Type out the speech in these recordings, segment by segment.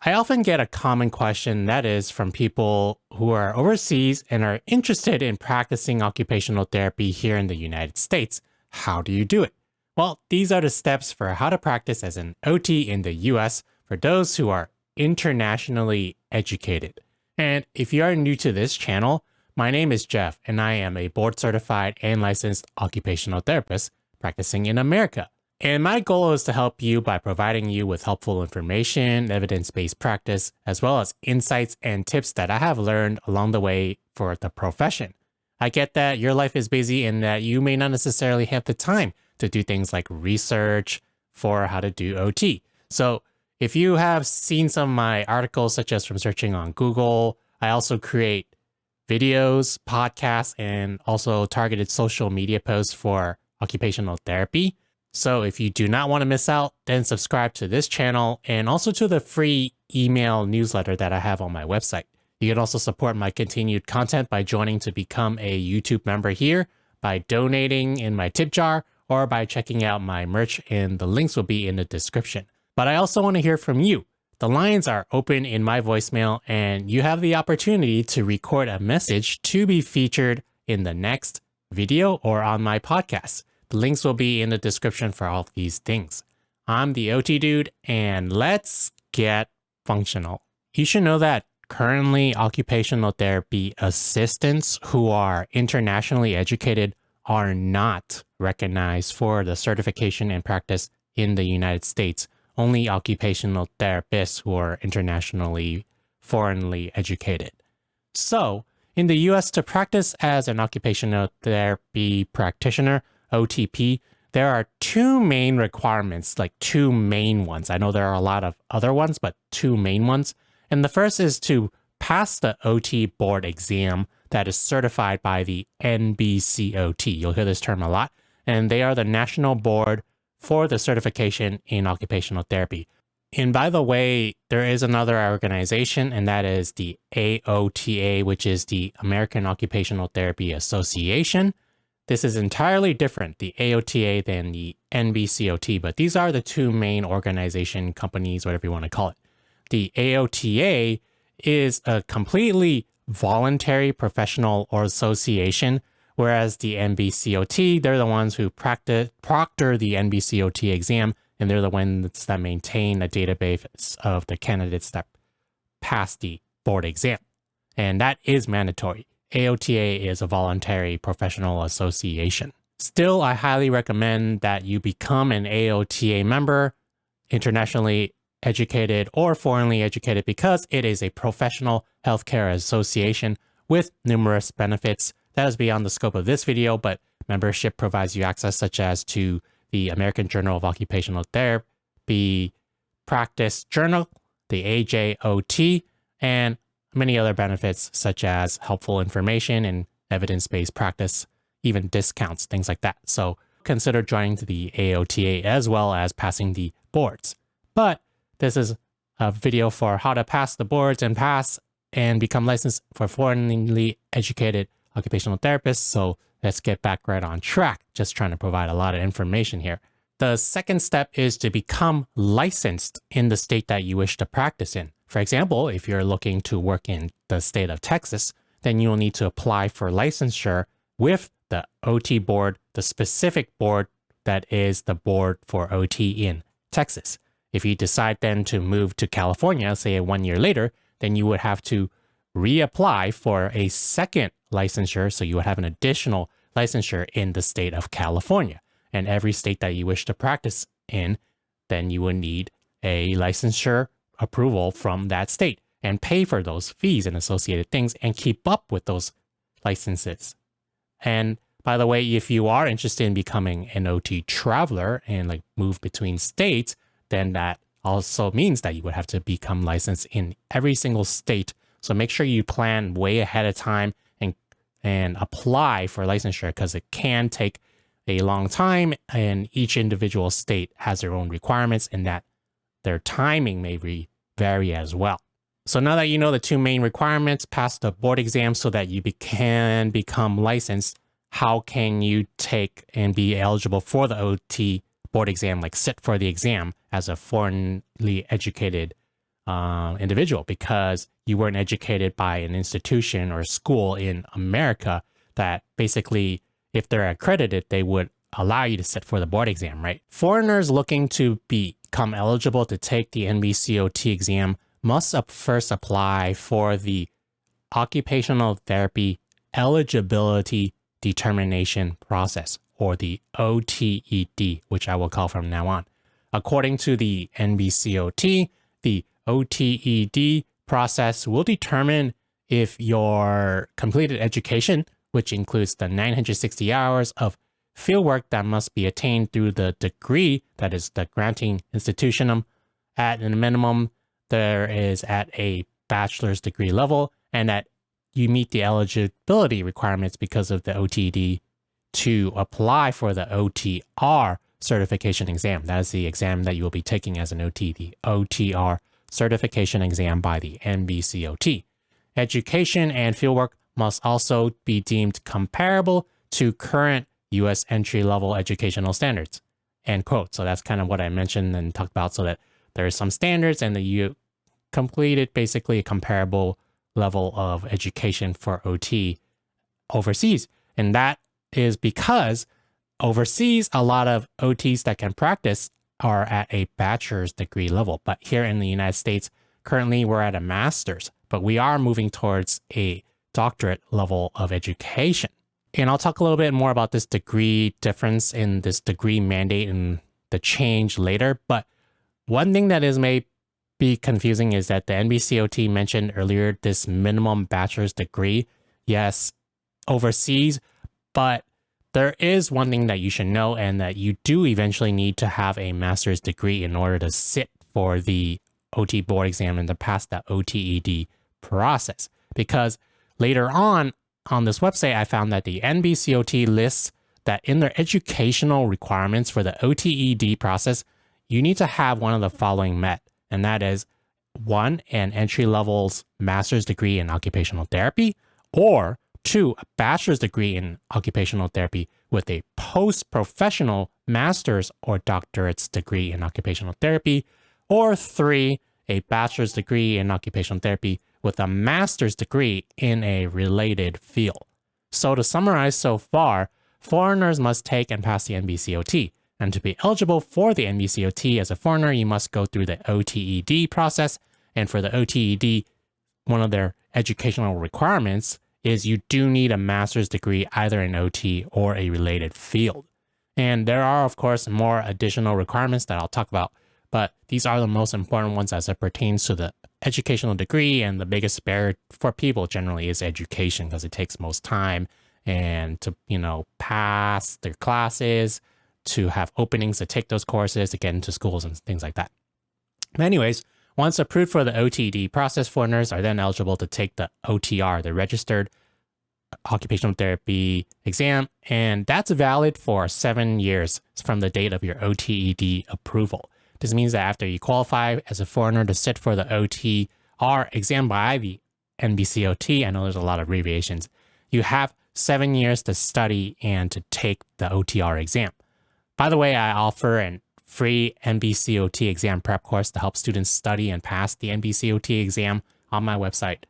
I often get a common question that is from people who are overseas and are interested in practicing occupational therapy here in the United States. How do you do it? Well, these are the steps for how to practice as an OT in the US for those who are internationally educated. And if you are new to this channel, my name is Jeff and I am a board certified and licensed occupational therapist practicing in America. And my goal is to help you by providing you with helpful information, evidence-based practice, as well as insights and tips that I have learned along the way for the profession. I get that your life is busy and that you may not necessarily have the time to do things like research for how to do OT. So if you have seen some of my articles, such as from searching on Google, I also create videos, podcasts, and also targeted social media posts for occupational therapy. So if you do not want to miss out, then subscribe to this channel and also to the free email newsletter that I have on my website. You can also support my continued content by joining to become a YouTube member here, by donating in my tip jar, or by checking out my merch, and the links will be in the description. But I also want to hear from you. The lines are open in my voicemail, and you have the opportunity to record a message to be featured in the next video or on my podcast. The links will be in the description for all of these things. I'm the OT Dude, and let's get functional. You should know that currently occupational therapy assistants who are internationally educated are not recognized for the certification and practice in the United States. Only occupational therapists who are internationally, foreignly educated. So, in the US, to practice as an occupational therapy practitioner, OTP, there are two main requirements, like two main ones. I know there are a lot of other ones, but two main ones. And the first is to pass the OT board exam that is certified by the NBCOT. You'll hear this term a lot. And they are the National Board for the Certification in Occupational Therapy. And by the way, there is another organization, and that is the AOTA, which is the American Occupational Therapy Association. This is entirely different, the AOTA, than the NBCOT, but these are the two main organization companies, whatever you want to call it. The AOTA is a completely voluntary professional or association, whereas the NBCOT, they're the ones who proctor the NBCOT exam, and they're the ones that maintain a database of the candidates that pass the board exam. And that is mandatory. AOTA is a voluntary professional association. Still, I highly recommend that you become an AOTA member, internationally educated or foreignly educated, because it is a professional healthcare association with numerous benefits. That is beyond the scope of this video, but membership provides you access such as to the American Journal of Occupational Therapy Practice Journal, the AJOT, and many other benefits such as helpful information and evidence-based practice, even discounts, things like that. So consider joining the AOTA as well as passing the boards. But this is a video for how to pass the boards and become licensed for foreignly educated occupational therapists. So let's get back right on track. Just trying to provide a lot of information here. The second step is to become licensed in the state that you wish to practice in. For example, if you're looking to work in the state of Texas, then you will need to apply for licensure with the OT board, the specific board that is the board for OT in Texas. If you decide then to move to California, say 1 year later, then you would have to reapply for a second licensure. So you would have an additional licensure in the state of California. And every state that you wish to practice in, then you would need a licensure approval from that state and pay for those fees and associated things and keep up with those licenses. And by the way, if you are interested in becoming an OT traveler and like move between states, then that also means that you would have to become licensed in every single state. So make sure you plan way ahead of time and apply for licensure, because it can take a long time and each individual state has their own requirements and that their timing may vary as well. So now that you know the two main requirements, pass the board exam so that you can become licensed, how can you take and be eligible for the OT board exam, like sit for the exam as a foreignly educated individual because you weren't educated by an institution or school in America that basically, if they're accredited, they would allow you to sit for the board exam, right? Foreigners looking to become eligible to take the NBCOT exam must first apply for the Occupational Therapy Eligibility Determination Process, or the OTED, which I will call from now on. According to the NBCOT, the OTED process will determine if your completed education, which includes the 960 hours of fieldwork that must be attained through the degree, that is the granting institution, at a minimum there is at a bachelor's degree level, and that you meet the eligibility requirements because of the OTD to apply for the OTR certification exam. That is the exam that you will be taking as an OT, the OTR certification exam by the NBCOT. Education and fieldwork must also be deemed comparable to current U.S. entry-level educational standards, end quote. So that's kind of what I mentioned and talked about, so that there are some standards and that you completed basically a comparable level of education for OT overseas. And that is because overseas, a lot of OTs that can practice are at a bachelor's degree level. But here in the United States, currently we're at a master's, but we are moving towards a doctorate level of education. And I'll talk a little bit more about this degree difference in this degree mandate and the change later. But one thing that may be confusing is that the NBCOT mentioned earlier this minimum bachelor's degree. Yes, overseas, but there is one thing that you should know, and that you do eventually need to have a master's degree in order to sit for the OT board exam and to pass the OTED process. Because later on this website, I found that the NBCOT lists that in their educational requirements for the OTED process, you need to have one of the following met. And that is 1, an entry-level master's degree in occupational therapy, or 2, a bachelor's degree in occupational therapy with a post-professional master's or doctorate's degree in occupational therapy, or 3, a bachelor's degree in occupational therapy with a master's degree in a related field. So to summarize so far, foreigners must take and pass the NBCOT. And to be eligible for the NBCOT as a foreigner, you must go through the OTED process. And for the OTED, one of their educational requirements is you do need a master's degree either in OT or a related field. And there are, of course, more additional requirements that I'll talk about, but these are the most important ones as it pertains to the educational degree. And the biggest barrier for people generally is education, because it takes most time and to, pass their classes, to have openings to take those courses, to get into schools and things like that. But anyways, once approved for the OTD process, foreigners are then eligible to take the OTR, the Registered Occupational Therapy exam, and that's valid for 7 years from the date of your OTED approval. This means that after you qualify as a foreigner to sit for the OTR exam by the NBCOT, I know there's a lot of abbreviations, you have 7 years to study and to take the OTR exam. By the way, I offer a free NBCOT exam prep course to help students study and pass the NBCOT exam on my website,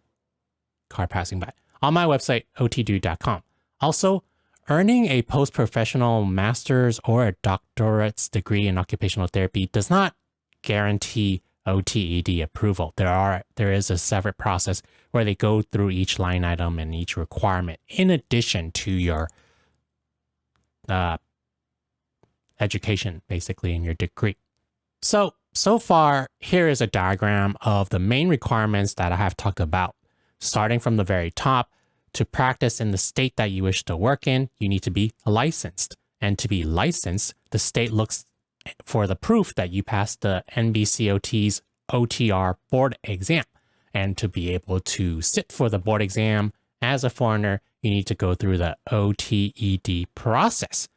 OTDUDE.com. Also, earning a post-professional master's or a doctorate's degree in occupational therapy does not guarantee OTED approval. There is a separate process where they go through each line item and each requirement in addition to your education, basically, in your degree. So far, here is a diagram of the main requirements that I have talked about. Starting from the very top, to practice in the state that you wish to work in, you need to be licensed. And to be licensed, the state looks for the proof that you passed the NBCOT's OTR board exam. And to be able to sit for the board exam as a foreigner, you need to go through the OTED process.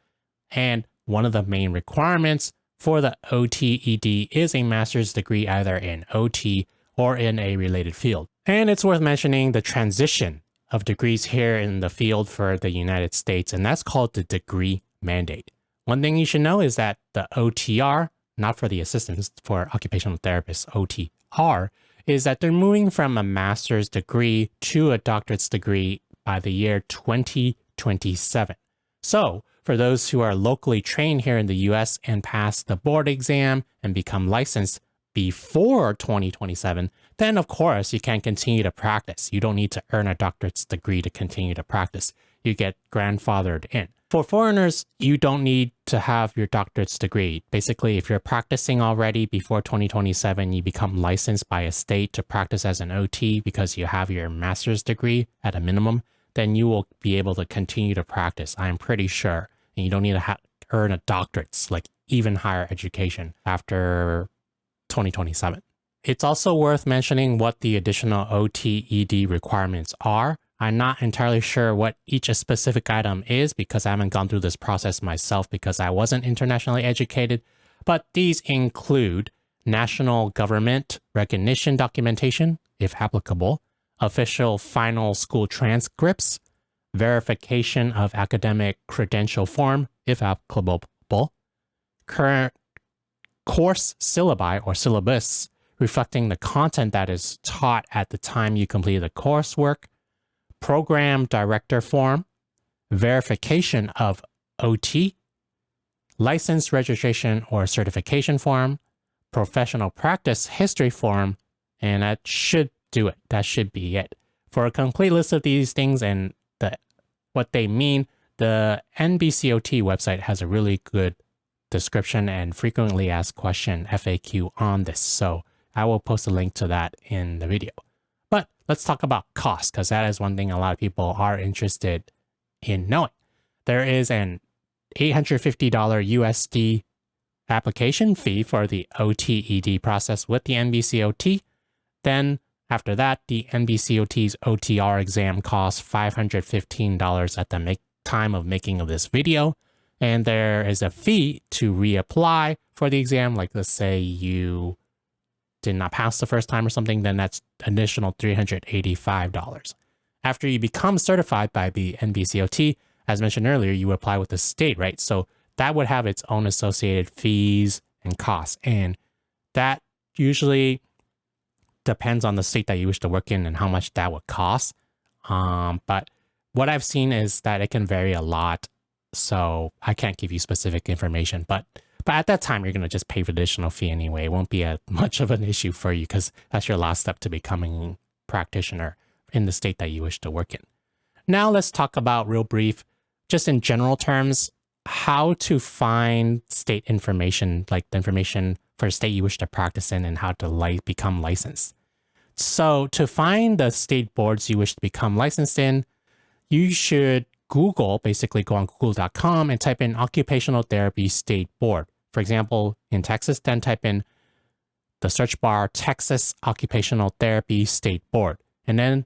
And one of the main requirements for the OTED is a master's degree either in OT or in a related field. And it's worth mentioning the transition of degrees here in the field for the United States, and that's called the degree mandate. One thing you should know is that the OTR, not for the assistants, for occupational therapists, OTR, is that they're moving from a master's degree to a doctorate's degree by the year 2027. So for those who are locally trained here in the US and pass the board exam and become licensed before 2027, then of course you can continue to practice. You don't need to earn a doctorate's degree to continue to practice. You get grandfathered in. For foreigners, you don't need to have your doctorate's degree. Basically, if you're practicing already before 2027, you become licensed by a state to practice as an OT because you have your master's degree at a minimum, then you will be able to continue to practice, I'm pretty sure. And you don't need to earn a doctorate, like even higher education after 2027. It's also worth mentioning what the additional OTED requirements are. I'm not entirely sure what each specific item is because I haven't gone through this process myself because I wasn't internationally educated, but these include national government recognition documentation, if applicable, official final school transcripts, verification of academic credential form, if applicable, current course syllabi or syllabus reflecting the content that is taught at the time you complete the coursework, program director form, verification of OT, license registration or certification form, professional practice history form, and that should do it. That should be it. For a complete list of these things and what they mean, the NBCOT website has a really good description and frequently asked question FAQ on this. So I will post a link to that in the video. But let's talk about cost, because that is one thing a lot of people are interested in knowing. There is an $850 USD application fee for the OTED process with the NBCOT. Then after that, the NBCOT's OTR exam costs $515 at the time of making of this video. And there is a fee to reapply for the exam. Like let's say you did not pass the first time or something, then that's additional $385. After you become certified by the NBCOT, as mentioned earlier, you apply with the state, right? So that would have its own associated fees and costs. And that usually depends on the state that you wish to work in and how much that would cost. But what I've seen is that it can vary a lot. So I can't give you specific information, but at that time, you're going to just pay for the additional fee anyway. It won't be much of an issue for you because that's your last step to becoming a practitioner in the state that you wish to work in. Now let's talk about real brief, just in general terms, how to find state information, like the information for a state you wish to practice in and how to become licensed. So to find the state boards you wish to become licensed in, you should basically go on google.com and type in Occupational Therapy State Board. For example, in Texas, then type in the search bar, Texas Occupational Therapy State Board. And then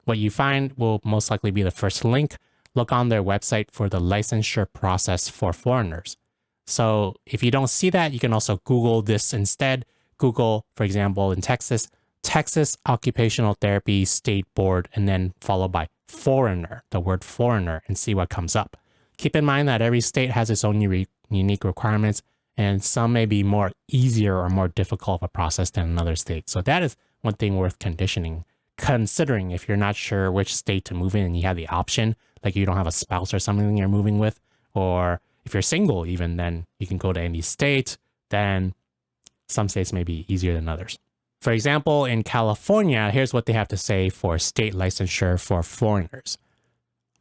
what you find will most likely be the first link. Look on their website for the licensure process for foreigners. So if you don't see that, you can also Google this instead. Google, for example, in Texas, Texas Occupational Therapy State Board, and then followed by foreigner, the word foreigner, and see what comes up. Keep in mind that every state has its own unique requirements, and some may be more easier or more difficult of a process than another state. So that is one thing worth considering if you're not sure which state to move in and you have the option, like you don't have a spouse or something you're moving with, or if you're single even, then you can go to any state. Then some states may be easier than others. For example, in California, here's what they have to say for state licensure for foreigners.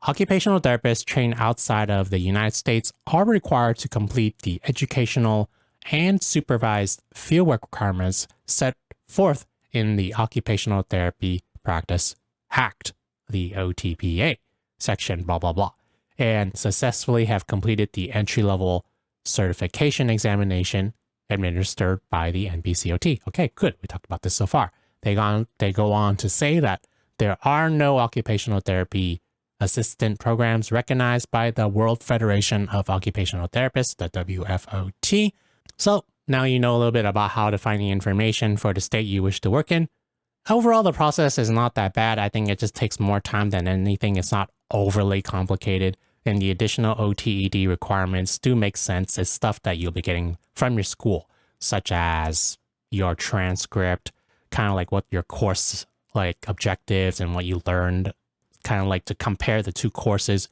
Occupational therapists trained outside of the United States are required to complete the educational and supervised fieldwork requirements set forth in the Occupational Therapy Practice Act, the OTPA, section blah, blah, blah, and successfully have completed the entry-level certification examination administered by the NBCOT. Okay, good. We talked about this so far. They go on to say that there are no occupational therapy assistant programs recognized by the World Federation of Occupational Therapists, the WFOT. So now you know a little bit about how to find the information for the state you wish to work in. Overall, the process is not that bad. I think it just takes more time than anything. It's not overly complicated. And the additional OTED requirements do make sense. It's stuff that you'll be getting from your school, such as your transcript, kind of like what your course like objectives and what you learned, kind of like to compare the two courses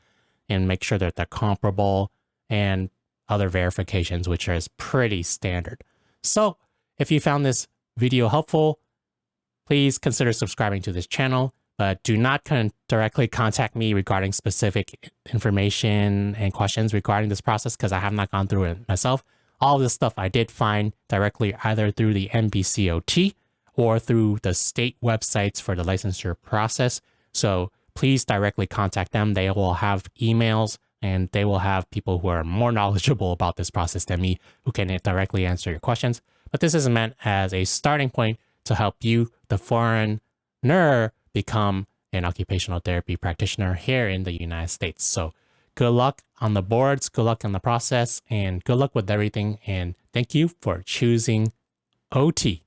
and make sure that they're comparable, and other verifications, which is pretty standard. So if you found this video helpful, please consider subscribing to this channel, but do not directly contact me regarding specific information and questions regarding this process, because I have not gone through it myself. All of this stuff I did find directly either through the NBCOT or through the state websites for the licensure process. So please directly contact them. They will have emails and they will have people who are more knowledgeable about this process than me who can directly answer your questions. But this is meant as a starting point to help you, the foreigner, become an occupational therapy practitioner here in the United States. So good luck on the boards, good luck on the process, and good luck with everything. And thank you for choosing OT.